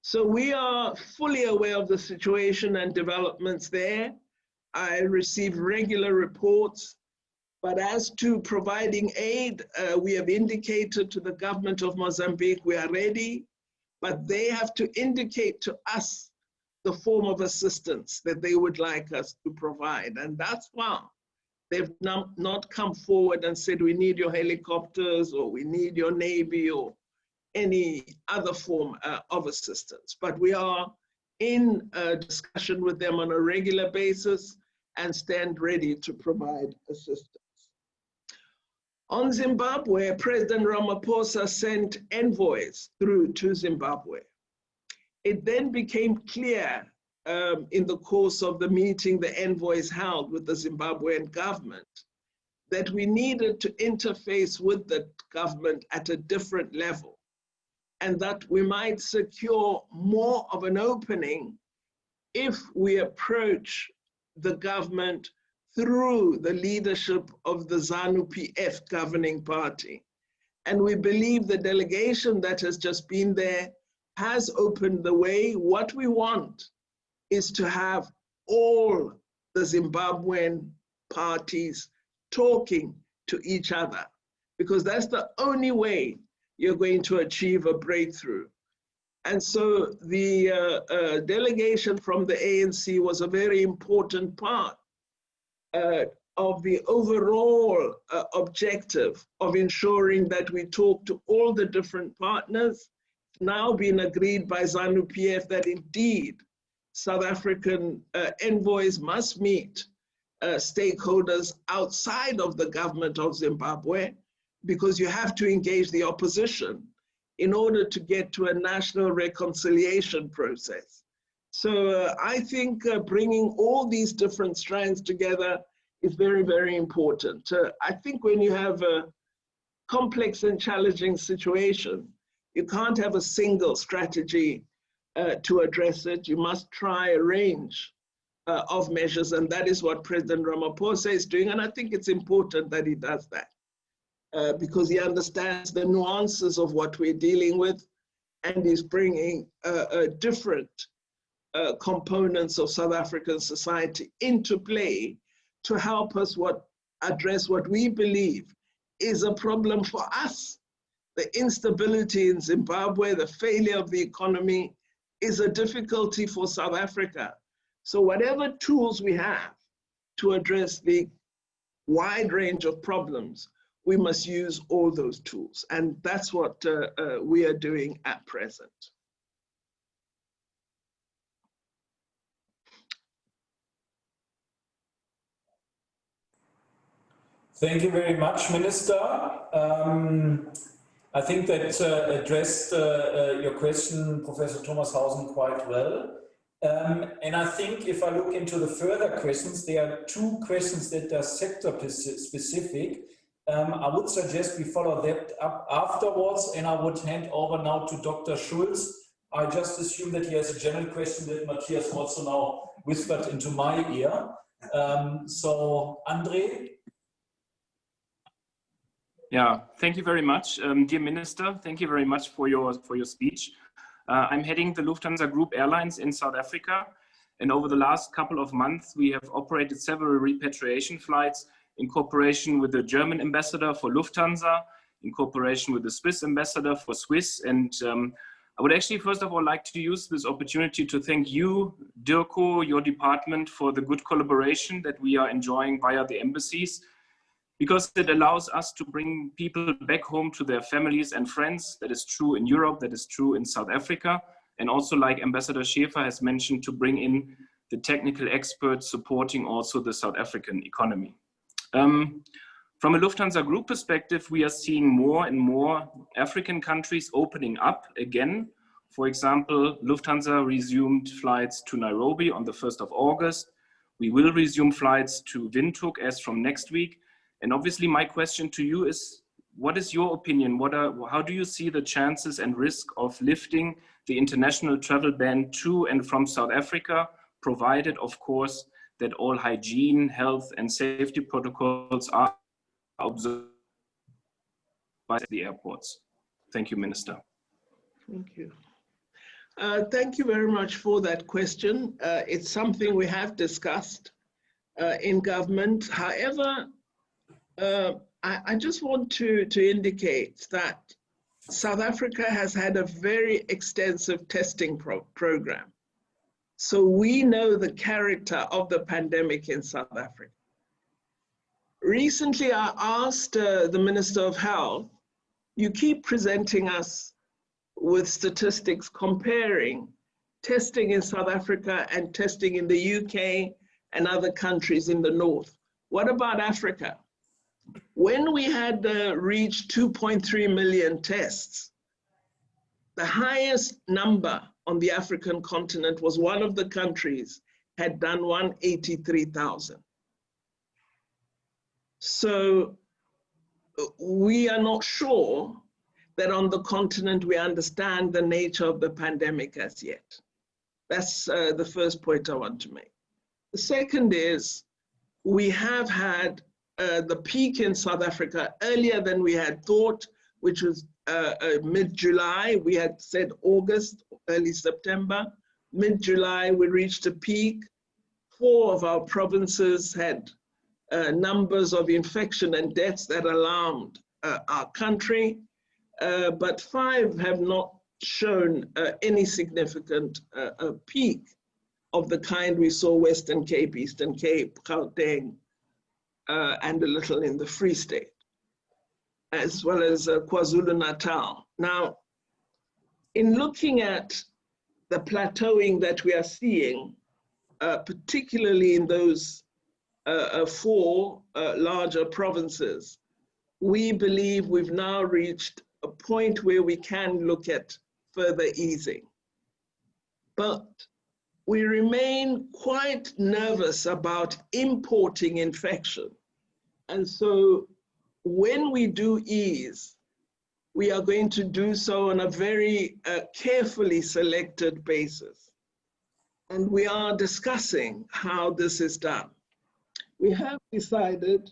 So we are fully aware of the situation and developments there. I receive regular reports, but as to providing aid, we have indicated to the government of Mozambique we are ready, but they have to indicate to us the form of assistance that they would like us to provide. And that's why they've not come forward and said, we need your helicopters, or we need your Navy, or any other form of assistance. But we are in discussion with them on a regular basis and stand ready to provide assistance. On Zimbabwe, President Ramaphosa sent envoys through to Zimbabwe. It then became clear in the course of the meeting the envoys held with the Zimbabwean government that we needed to interface with the government at a different level, and that we might secure more of an opening if we approach the government through the leadership of the ZANU-PF governing party. And we believe the delegation that has just been there has opened the way. What we want is to have all the Zimbabwean parties talking to each other, because that's the only way you're going to achieve a breakthrough. And so the delegation from the ANC was a very important part of the overall objective of ensuring that we talk to all the different partners. It's now been agreed by ZANU-PF that indeed South African envoys must meet stakeholders outside of the government of Zimbabwe, because you have to engage the opposition in order to get to a national reconciliation process. So I think bringing all these different strands together is very, very important. I think when you have a complex and challenging situation, you can't have a single strategy to address it. You must try a range of measures, and that is what President Ramaphosa is doing. And I think it's important that he does that because he understands the nuances of what we're dealing with, and is bringing different components of South African society into play to help us address what we believe is a problem for us. The instability in Zimbabwe, the failure of the economy is a difficulty for South Africa. So whatever tools we have to address the wide range of problems, we must use all those tools. And that's what we are doing at present. Thank you very much, Minister. I think that addressed your question, Professor Thomashausen, quite well. And I think if I look into the further questions, there are two questions that are sector specific. I would suggest we follow that up afterwards, and I would hand over now to Dr. Schulz. I just assume that he has a general question that Matthias also now whispered into my ear. So, Andre? Yeah, thank you very much, dear Minister. Thank you very much for your speech. I'm heading the Lufthansa Group Airlines in South Africa, and over the last couple of months, we have operated several repatriation flights in cooperation with the German ambassador for Lufthansa, in cooperation with the Swiss ambassador for Swiss. And I would actually, first of all, like to use this opportunity to thank you, Dirko, your department, for the good collaboration that we are enjoying via the embassies, because it allows us to bring people back home to their families and friends. That is true in Europe, that is true in South Africa. And also, like Ambassador Schäfer has mentioned, to bring in the technical experts supporting also the South African economy. From a Lufthansa Group perspective, we are seeing more and more African countries opening up again. For example, Lufthansa resumed flights to Nairobi on the 1st of August. We will resume flights to Windhoek as from next week. And obviously my question to you is, what is your opinion? How do you see the chances and risk of lifting the international travel ban to and from South Africa, provided, of course, that all hygiene, health, and safety protocols are observed by the airports? Thank you, Minister. Thank you. Thank you very much for that question. It's something we have discussed in government. However, I just want to indicate that South Africa has had a very extensive testing program. So we know the character of the pandemic in South Africa. Recently, I asked the Minister of Health, you keep presenting us with statistics comparing testing in South Africa and testing in the UK and other countries in the north. What about Africa? When we had reached 2.3 million tests, the highest number on the African continent was one of the countries had done 183,000. So we are not sure that on the continent we understand the nature of the pandemic as yet. That's the first point I want to make. The second is we have had the peak in South Africa earlier than we had thought, which was mid-July. We had said August, early September. Mid-July, we reached a peak. 4 of our provinces had numbers of infection and deaths that alarmed our country, but 5 have not shown any significant peak of the kind we saw Western Cape, Eastern Cape, Gauteng, and a little in the Free State, as well as KwaZulu-Natal. Now, in looking at the plateauing that we are seeing, particularly in those 4 larger provinces, we believe we've now reached a point where we can look at further easing. But we remain quite nervous about importing infection. And so when we do ease, we are going to do so on a very carefully selected basis. And we are discussing how this is done. We have decided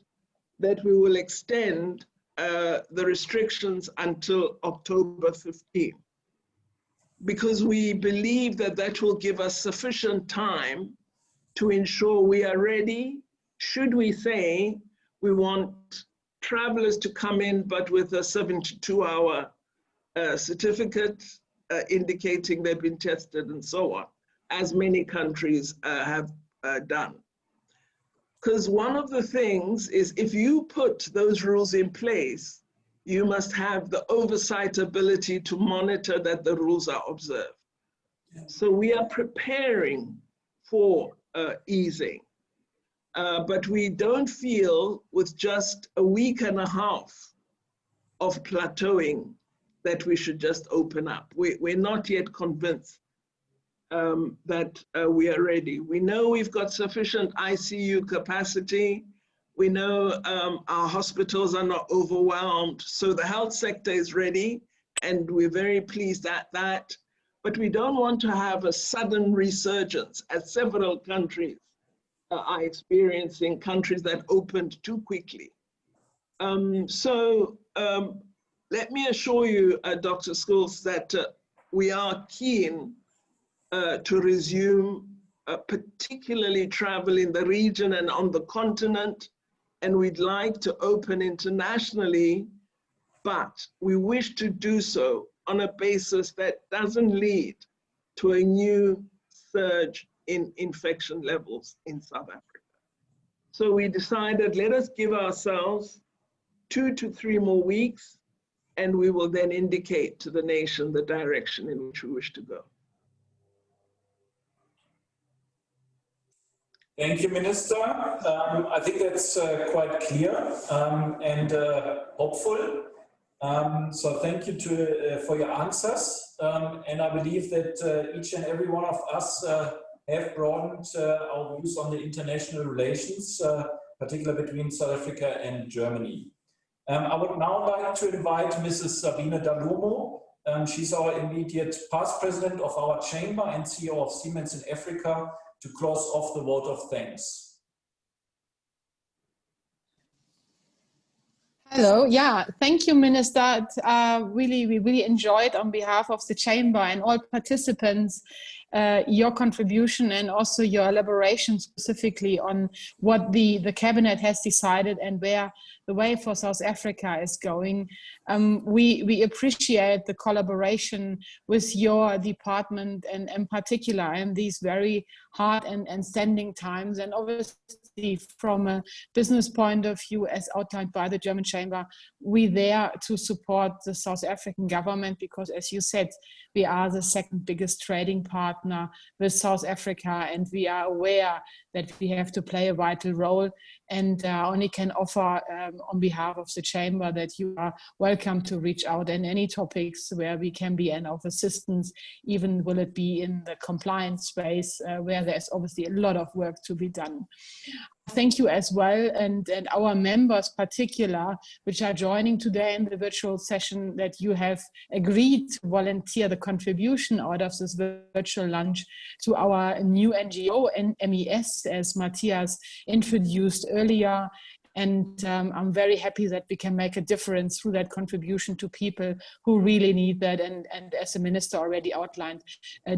that we will extend the restrictions until October 15, because we believe that that will give us sufficient time to ensure we are ready. Should we say we want travelers to come in, but with a 72-hour certificate indicating they've been tested and so on, as many countries have done. Because one of the things is if you put those rules in place, you must have the oversight ability to monitor that the rules are observed. So we are preparing for easing, but we don't feel with just a week and a half of plateauing that we should just open up. We're not yet convinced that we are ready. We know we've got sufficient ICU capacity. We know our hospitals are not overwhelmed. So the health sector is ready, and we're very pleased at that. But we don't want to have a sudden resurgence, as several countries are experiencing, countries that opened too quickly. Let me assure you, Dr. Schultz, that we are keen to resume, particularly travel in the region and on the continent, and we'd like to open internationally, but we wish to do so on a basis that doesn't lead to a new surge in infection levels in South Africa. So we decided, let us give ourselves 2 to 3 more weeks, and we will then indicate to the nation the direction in which we wish to go. Thank you, Minister. I think that's quite clear and hopeful. So thank you for your answers. And I believe that each and every one of us have broadened our views on the international relations, particularly between South Africa and Germany. I would now like to invite Mrs. Sabine Dalomo. She's our immediate past president of our chamber and CEO of Siemens in Africa, to close off the vote of thanks. Hello. Yeah, thank you, Minister. We really enjoyed on behalf of the Chamber and all participants your contribution and also your elaboration specifically on what the Cabinet has decided and where the way for South Africa is going. We appreciate the collaboration with your department and in particular in these very hard and standing times. And obviously from a business point of view, as outlined by the German Chamber, we there to support the South African government because, as you said, we are the second biggest trading partner with South Africa, and we are aware that we have to play a vital role, and only can offer on behalf of the Chamber that you are welcome to reach out in any topics where we can be of assistance, even will it be in the compliance space where there's obviously a lot of work to be done. Thank you as well, and our members particular, which are joining today in the virtual session, that you have agreed to volunteer the contribution out of this virtual lunch to our new NGO and MES, as Matthias introduced earlier. And I'm very happy that we can make a difference through that contribution to people who really need that, and as the Minister already outlined,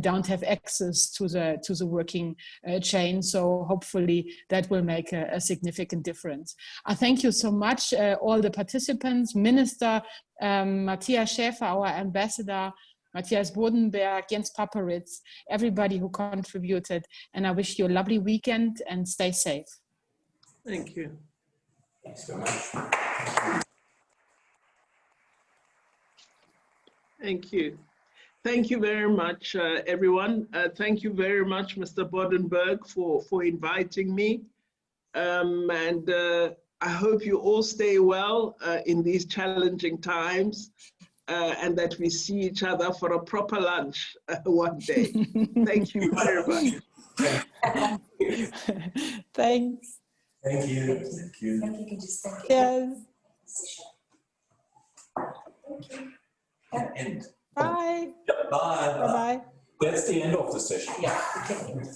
don't have access to the working chain. So hopefully that will make a significant difference. I thank you so much, all the participants, Minister Matthias Schäfer, our ambassador, Matthias Bodenberg, Jens Paperitz, everybody who contributed. And I wish you a lovely weekend and stay safe. Thank you. Thanks so much. Thank you. Thank you very much, everyone. Thank you very much, Mr. Bodenberg, for inviting me. I hope you all stay well in these challenging times and that we see each other for a proper lunch one day. Thank you very much. Thanks. Thank you. Thank you. Thank you. Can just thank you. Yes. Thank you. End. Bye. Yeah, bye. Bye-bye. That's the end of the session. Yeah, we can end.